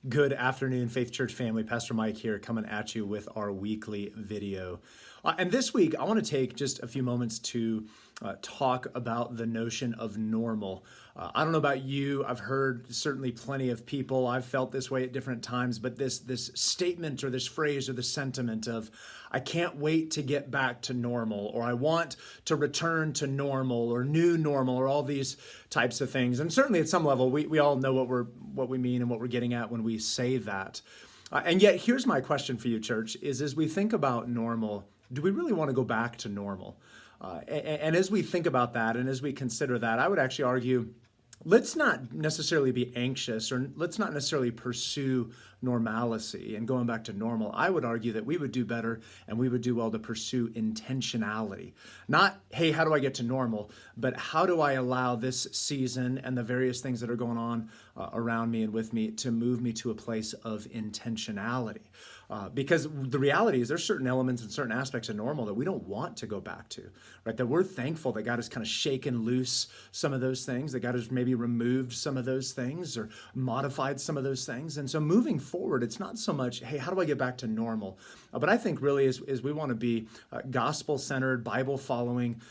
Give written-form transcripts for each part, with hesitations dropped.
Good afternoon, Faith Church family. Pastor Mike here coming at you with our weekly video. And this week, I want to take just a few moments to talk about the notion of normal. I don't know about you. I've heard certainly plenty of people. I've felt this way at different times, but this statement or this phrase or the sentiment of, I can't wait to get back to normal, or I want to return to normal, or new normal, or all these types of things. And certainly at some level, we all know what we mean and what we're getting at when we say that. And yet, here's my question for you, church, is as we think about normal, do we really want to go back to normal? And as we think about that and as we consider that, I would actually argue, let's not necessarily be anxious, or let's not necessarily pursue normalcy and going back to normal. I would argue that we would do better and we would do well to pursue intentionality. Not, hey, how do I get to normal? But how do I allow this season and the various things that are going on around me and with me to move me to a place of intentionality? Because the reality is there's certain elements and certain aspects of normal that we don't want to go back to, right? That we're thankful that God has kind of shaken loose some of those things, that God has maybe removed some of those things or modified some of those things. And so moving forward, it's not so much, hey, how do I get back to normal? But I think really is we want to be gospel-centered, Bible-following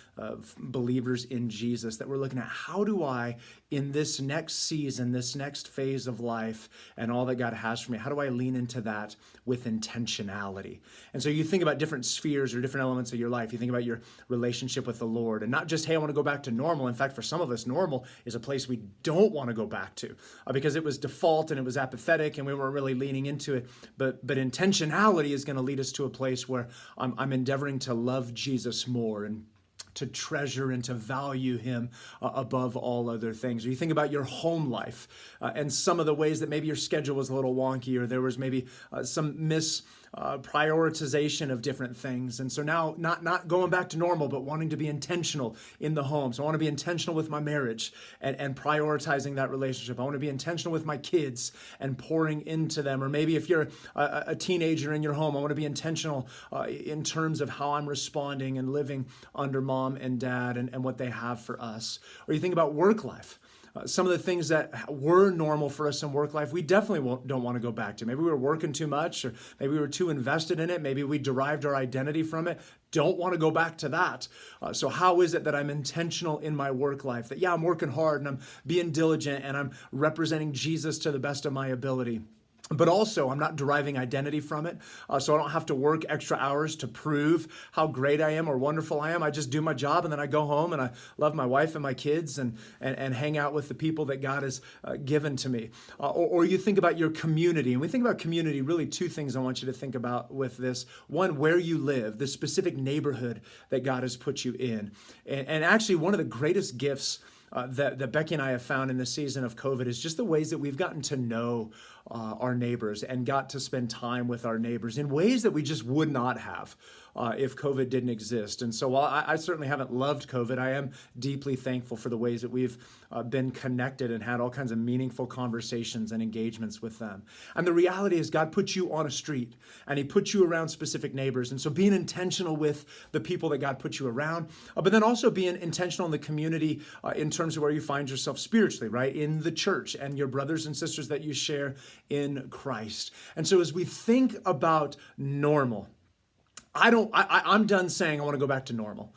believers in Jesus, that we're looking at how do I, in this next season, this next phase of life and all that God has for me, how do I lean into that with intentionality? And so you think about different spheres or different elements of your life. You think about your relationship with the Lord, and not just, hey, I want to go back to normal. In fact, for some of us, normal is a place we don't want to go back to because it was default and it was apathetic and we weren't really leaning into it. But intentionality is going to lead us to a place where I'm endeavoring to love Jesus more and to treasure and to value him above all other things. Or you think about your home life and some of the ways that maybe your schedule was a little wonky, or there was maybe some prioritization of different things. And so now not going back to normal, but wanting to be intentional in the home. So I want to be intentional with my marriage and prioritizing that relationship. I want to be intentional with my kids and pouring into them. Or maybe if you're a teenager in your home, I want to be intentional in terms of how I'm responding and living under mom and dad and what they have for us. Or you think about work life. Some of the things that were normal for us in work life, we definitely don't want to go back to. Maybe we were working too much, or maybe we were too invested in it. Maybe we derived our identity from it. Don't want to go back to that. So how is it that I'm intentional in my work life? That, yeah, I'm working hard and I'm being diligent and I'm representing Jesus to the best of my ability. But also, I'm not deriving identity from it, so I don't have to work extra hours to prove how great I am or wonderful I am. I just do my job, and then I go home, and I love my wife and my kids and hang out with the people that God has given to me. Or you think about your community. And we think about community, really two things I want you to think about with this. One, where you live, the specific neighborhood that God has put you in. And actually, one of the greatest gifts that Becky and I have found in the season of COVID is just the ways that we've gotten to know our neighbors and got to spend time with our neighbors in ways that we just would not have if COVID didn't exist. And so while I certainly haven't loved COVID, I am deeply thankful for the ways that we've been connected and had all kinds of meaningful conversations and engagements with them. And the reality is God put you on a street and he put you around specific neighbors. And so being intentional with the people that God put you around, but then also being intentional in the community in terms of where you find yourself spiritually, right? In the church and your brothers and sisters that you share in Christ. And so as we think about normal, I'm done saying I want to go back to normal.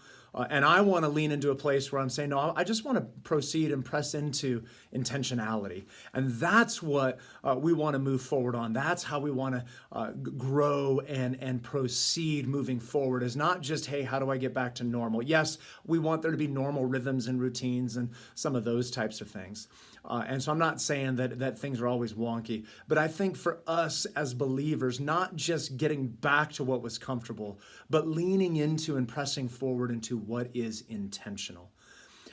And I want to lean into a place where I'm saying, no, I just want to proceed and press into intentionality. And that's what we want to move forward on. That's how we want to grow and proceed moving forward, is not just, hey, how do I get back to normal? Yes, we want there to be normal rhythms and routines and some of those types of things. And so I'm not saying that things are always wonky, but I think for us as believers, not just getting back to what was comfortable, but leaning into and pressing forward into what is intentional.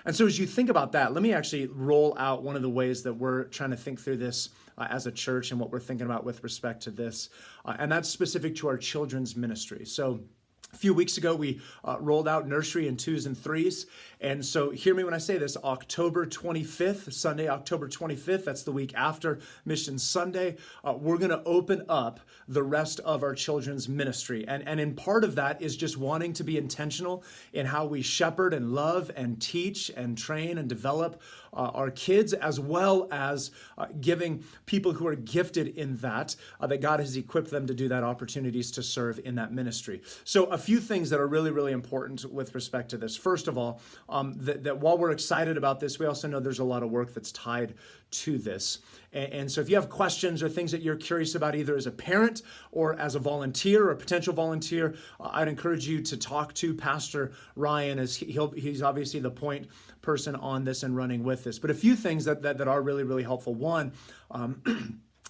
And so as you think about that, let me actually roll out one of the ways that we're trying to think through this as a church and what we're thinking about with respect to this. And that's specific to our children's ministry. So a few weeks ago, we rolled out nursery in 2s and 3s. And so hear me when I say this, October 25th, Sunday, October 25th, that's the week after Mission Sunday, we're going to open up the rest of our children's ministry. And in part of that is just wanting to be intentional in how we shepherd and love and teach and train and develop our kids, as well as giving people who are gifted in that God has equipped them to do that, opportunities to serve in that ministry. So a few things that are really, really important with respect to this. First of all, that while we're excited about this, we also know there's a lot of work that's tied to this. And so if you have questions or things that you're curious about, either as a parent or as a volunteer or a potential volunteer, I'd encourage you to talk to Pastor Ryan, as he's obviously the point person on this and running with this. But a few things that are really, really helpful. One,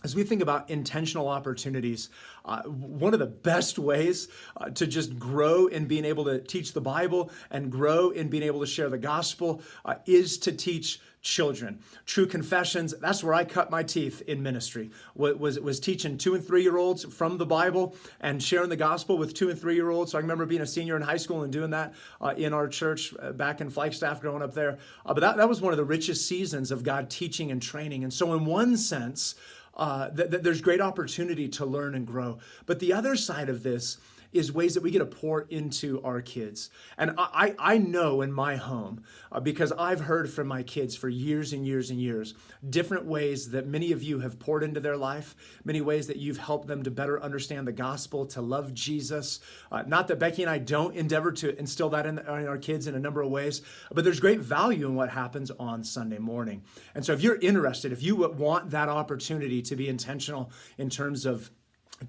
as we think about intentional opportunities, one of the best ways to just grow in being able to teach the Bible and grow in being able to share the gospel is to teach children. True Confessions, that's where I cut my teeth in ministry, was teaching 2 and 3 year olds from the Bible and sharing the gospel with 2 and 3 year olds. So I remember being a senior in high school and doing that in our church back in Flagstaff, growing up there. But that was one of the richest seasons of God teaching and training. And so in one sense, there's great opportunity to learn and grow. But the other side of this is ways that we get to pour into our kids. And I know in my home, because I've heard from my kids for years and years and years, different ways that many of you have poured into their life, many ways that you've helped them to better understand the gospel, to love Jesus. Not that Becky and I don't endeavor to instill that in our kids in a number of ways, but there's great value in what happens on Sunday morning. And so if you're interested, if you want that opportunity to be intentional in terms of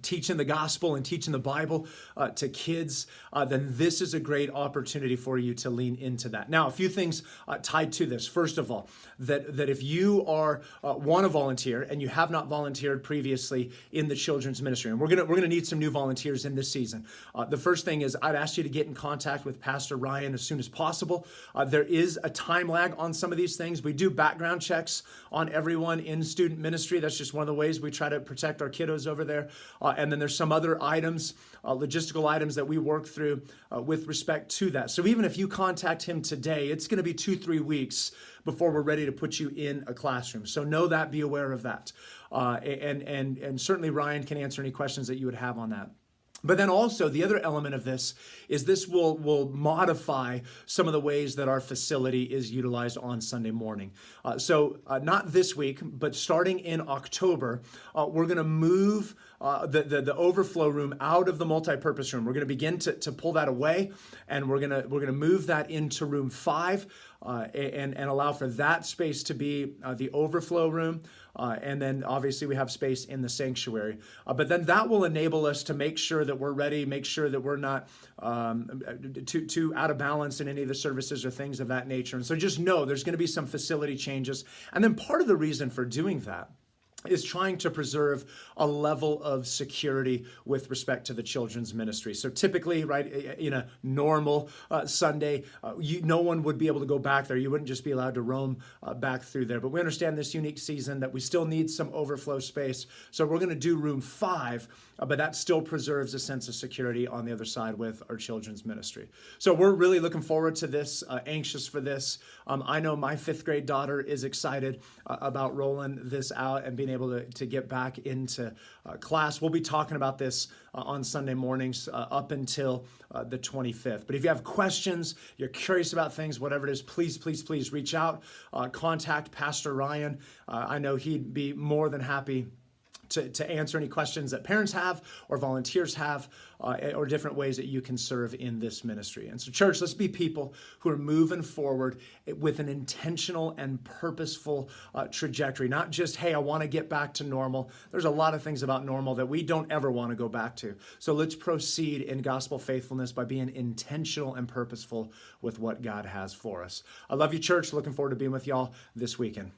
teaching the gospel and teaching the Bible to kids, then this is a great opportunity for you to lean into that. Now, a few things tied to this. First of all, that if you want to volunteer and you have not volunteered previously in the children's ministry, and we're gonna need some new volunteers in this season. The first thing is I'd ask you to get in contact with Pastor Ryan as soon as possible. There is a time lag on some of these things. We do background checks on everyone in student ministry. That's just one of the ways we try to protect our kiddos over there. And then there's some other items, logistical items that we work through with respect to that. So even if you contact him today, it's going to be 2-3 weeks before we're ready to put you in a classroom. So know that, be aware of that. And certainly Ryan can answer any questions that you would have on that. But then also the other element of this is this will modify some of the ways that our facility is utilized on Sunday morning. So not this week, but starting in October, we're going to move the overflow room out of the multipurpose room. We're going to begin to pull that away, and we're going to move that into room 5 and allow for that space to be the overflow room. And then obviously we have space in the sanctuary. But then that will enable us to make sure that we're ready, make sure that we're not too out of balance in any of the services or things of that nature. And so just know there's going to be some facility changes. And then part of the reason for doing that is trying to preserve a level of security with respect to the children's ministry. So typically, right, in a normal Sunday, no one would be able to go back there. You wouldn't just be allowed to roam back through there. But we understand this unique season that we still need some overflow space. So we're going to do room 5, but that still preserves a sense of security on the other side with our children's ministry. So we're really looking forward to this, anxious for this. I know my 5th grade daughter is excited about rolling this out and being able to get back into class. We'll be talking about this on Sunday mornings up until the 25th. But if you have questions, you're curious about things, whatever it is, please reach out. Contact Pastor Ryan. I know he'd be more than happy to answer any questions that parents have or volunteers have, or different ways that you can serve in this ministry. And so, church, let's be people who are moving forward with an intentional and purposeful trajectory. Not just, hey, I want to get back to normal. There's a lot of things about normal that we don't ever want to go back to. So let's proceed in gospel faithfulness by being intentional and purposeful with what God has for us. I love you, church. Looking forward to being with y'all this weekend.